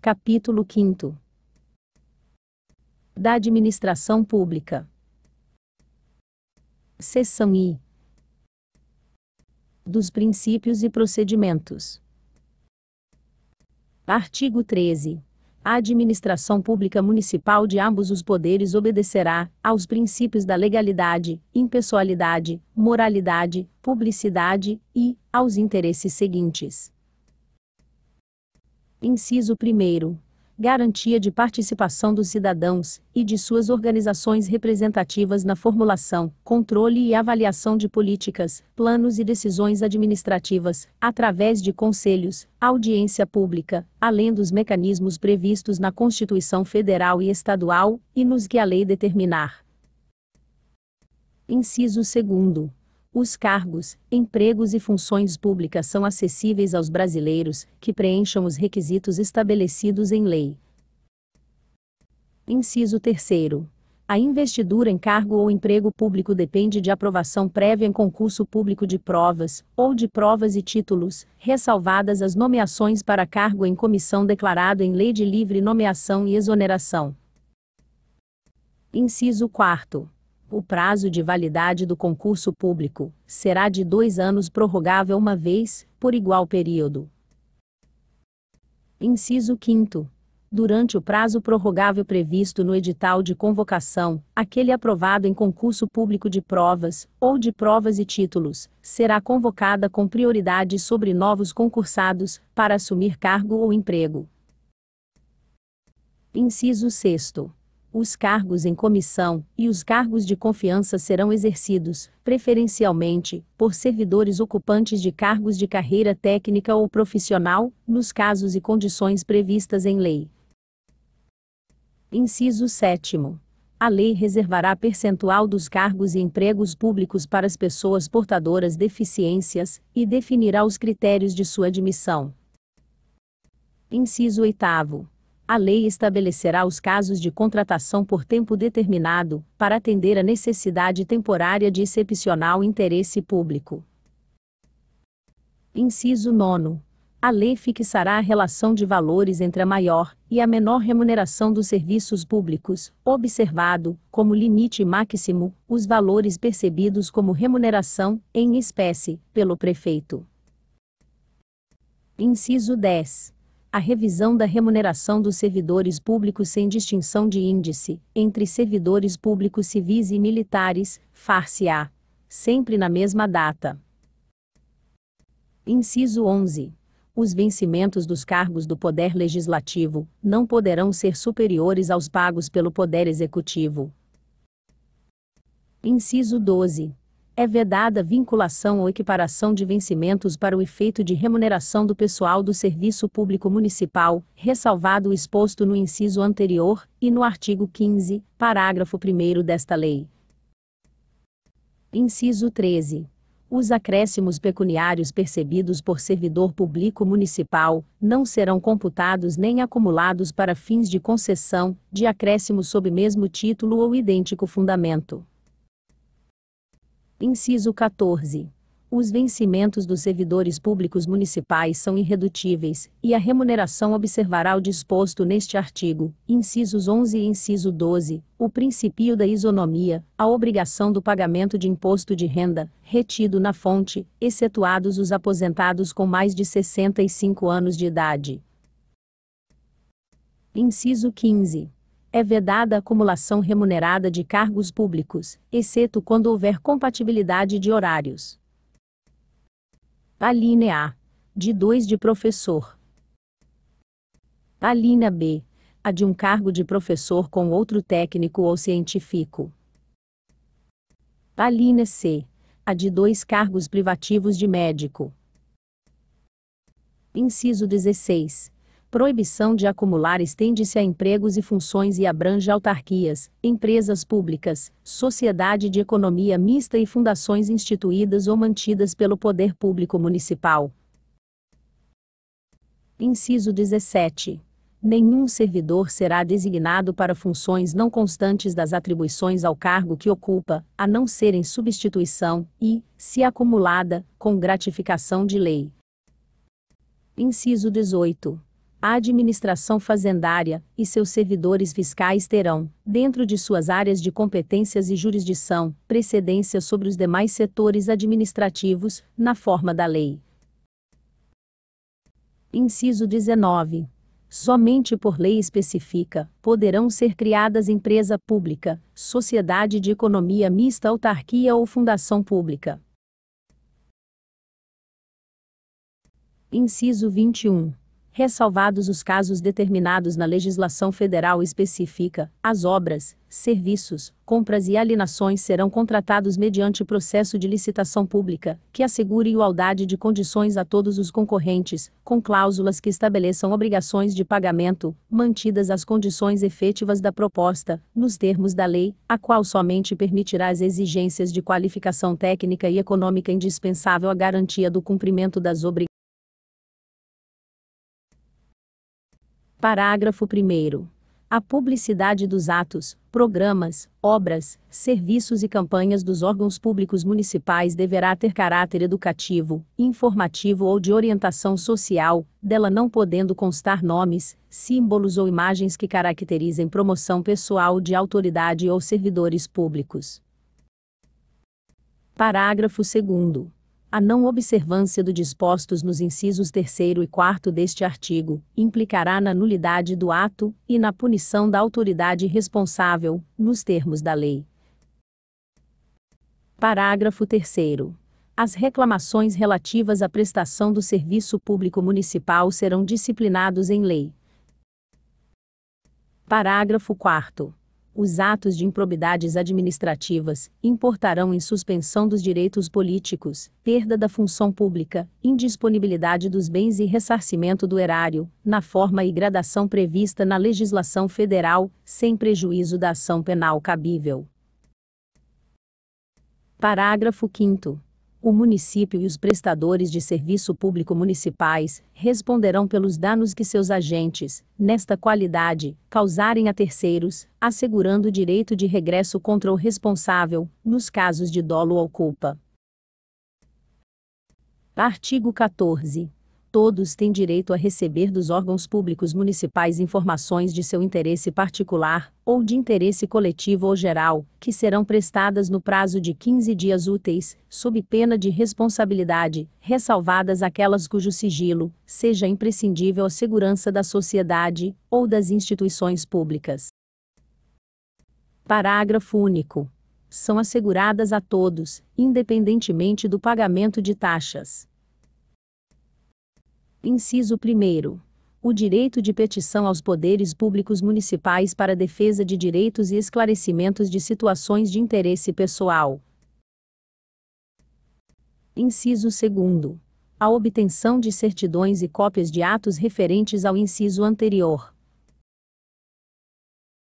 Capítulo 5º. Da Administração Pública. Seção I. Dos princípios e procedimentos. Artigo 13. A administração pública municipal de ambos os poderes obedecerá aos princípios da legalidade, impessoalidade, moralidade, publicidade e aos interesses seguintes. Inciso 1º. Garantia de participação dos cidadãos e de suas organizações representativas na formulação, controle e avaliação de políticas, planos e decisões administrativas, através de conselhos, audiência pública, além dos mecanismos previstos na Constituição Federal e Estadual, e nos que a lei determinar. Inciso 2º. Os cargos, empregos e funções públicas são acessíveis aos brasileiros que preencham os requisitos estabelecidos em lei. Inciso 3º. A investidura em cargo ou emprego público depende de aprovação prévia em concurso público de provas, ou de provas e títulos, ressalvadas as nomeações para cargo em comissão declarado em lei de livre nomeação e exoneração. Inciso 4º. O prazo de validade do concurso público será de 2 anos, prorrogável uma vez, por igual período. Inciso 5º. Durante o prazo prorrogável previsto no edital de convocação, aquele aprovado em concurso público de provas, ou de provas e títulos, será convocada com prioridade sobre novos concursados, para assumir cargo ou emprego. Inciso 6º. Os cargos em comissão e os cargos de confiança serão exercidos, preferencialmente, por servidores ocupantes de cargos de carreira técnica ou profissional, nos casos e condições previstas em lei. Inciso 7º. A lei reservará percentual dos cargos e empregos públicos para as pessoas portadoras de deficiências, e definirá os critérios de sua admissão. Inciso 8º. A lei estabelecerá os casos de contratação por tempo determinado, para atender a necessidade temporária de excepcional interesse público. Inciso 9º. A lei fixará a relação de valores entre a maior e a menor remuneração dos serviços públicos, observado, como limite máximo, os valores percebidos como remuneração, em espécie, pelo prefeito. Inciso 10. A revisão da remuneração dos servidores públicos sem distinção de índice, entre servidores públicos civis e militares, far-se-á sempre na mesma data. Inciso 11. Os vencimentos dos cargos do Poder Legislativo não poderão ser superiores aos pagos pelo Poder Executivo. Inciso 12. É vedada vinculação ou equiparação de vencimentos para o efeito de remuneração do pessoal do Serviço Público Municipal, ressalvado o exposto no inciso anterior, e no artigo 15, parágrafo 1º desta lei. Inciso 13. Os acréscimos pecuniários percebidos por servidor público municipal não serão computados nem acumulados para fins de concessão de acréscimo sob mesmo título ou idêntico fundamento. Inciso 14. Os vencimentos dos servidores públicos municipais são irredutíveis, e a remuneração observará o disposto neste artigo, incisos 11 e inciso 12, o princípio da isonomia, a obrigação do pagamento de imposto de renda, retido na fonte, excetuados os aposentados com mais de 65 anos de idade. Inciso 15. É vedada a acumulação remunerada de cargos públicos, exceto quando houver compatibilidade de horários. Alínea A. De 2 de professor. Alínea B. A de um cargo de professor com outro técnico ou científico. Alínea C. A de 2 cargos privativos de médico. Inciso 16. Proibição de acumular estende-se a empregos e funções e abrange autarquias, empresas públicas, sociedade de economia mista e fundações instituídas ou mantidas pelo poder público municipal. Inciso 17. Nenhum servidor será designado para funções não constantes das atribuições ao cargo que ocupa, a não ser em substituição e, se acumulada, com gratificação de lei. Inciso 18. A administração fazendária e seus servidores fiscais terão, dentro de suas áreas de competências e jurisdição, precedência sobre os demais setores administrativos, na forma da lei. Inciso 19. Somente por lei específica, poderão ser criadas empresa pública, sociedade de economia mista, autarquia ou fundação pública. Inciso 21. Ressalvados os casos determinados na legislação federal específica, as obras, serviços, compras e alienações serão contratados mediante processo de licitação pública, que assegure igualdade de condições a todos os concorrentes, com cláusulas que estabeleçam obrigações de pagamento, mantidas as condições efetivas da proposta, nos termos da lei, a qual somente permitirá as exigências de qualificação técnica e econômica indispensável à garantia do cumprimento das obrigações. Parágrafo 1º. A publicidade dos atos, programas, obras, serviços e campanhas dos órgãos públicos municipais deverá ter caráter educativo, informativo ou de orientação social, dela não podendo constar nomes, símbolos ou imagens que caracterizem promoção pessoal de autoridade ou servidores públicos. Parágrafo 2º. A não observância do dispostos nos incisos 3º e 4º deste artigo implicará na nulidade do ato e na punição da autoridade responsável, nos termos da lei. Parágrafo 3º. As reclamações relativas à prestação do serviço público municipal serão disciplinados em lei. Parágrafo 4º. Os atos de improbidades administrativas importarão em suspensão dos direitos políticos, perda da função pública, indisponibilidade dos bens e ressarcimento do erário, na forma e gradação prevista na legislação federal, sem prejuízo da ação penal cabível. Parágrafo 5º. O município e os prestadores de serviço público municipais responderão pelos danos que seus agentes, nesta qualidade, causarem a terceiros, assegurando o direito de regresso contra o responsável, nos casos de dolo ou culpa. Artigo 14. Todos têm direito a receber dos órgãos públicos municipais informações de seu interesse particular, ou de interesse coletivo ou geral, que serão prestadas no prazo de 15 dias úteis, sob pena de responsabilidade, ressalvadas aquelas cujo sigilo seja imprescindível à segurança da sociedade, ou das instituições públicas. Parágrafo único. São asseguradas a todos, independentemente do pagamento de taxas. Inciso 1º. O direito de petição aos poderes públicos municipais para defesa de direitos e esclarecimentos de situações de interesse pessoal. Inciso 2º. A obtenção de certidões e cópias de atos referentes ao inciso anterior.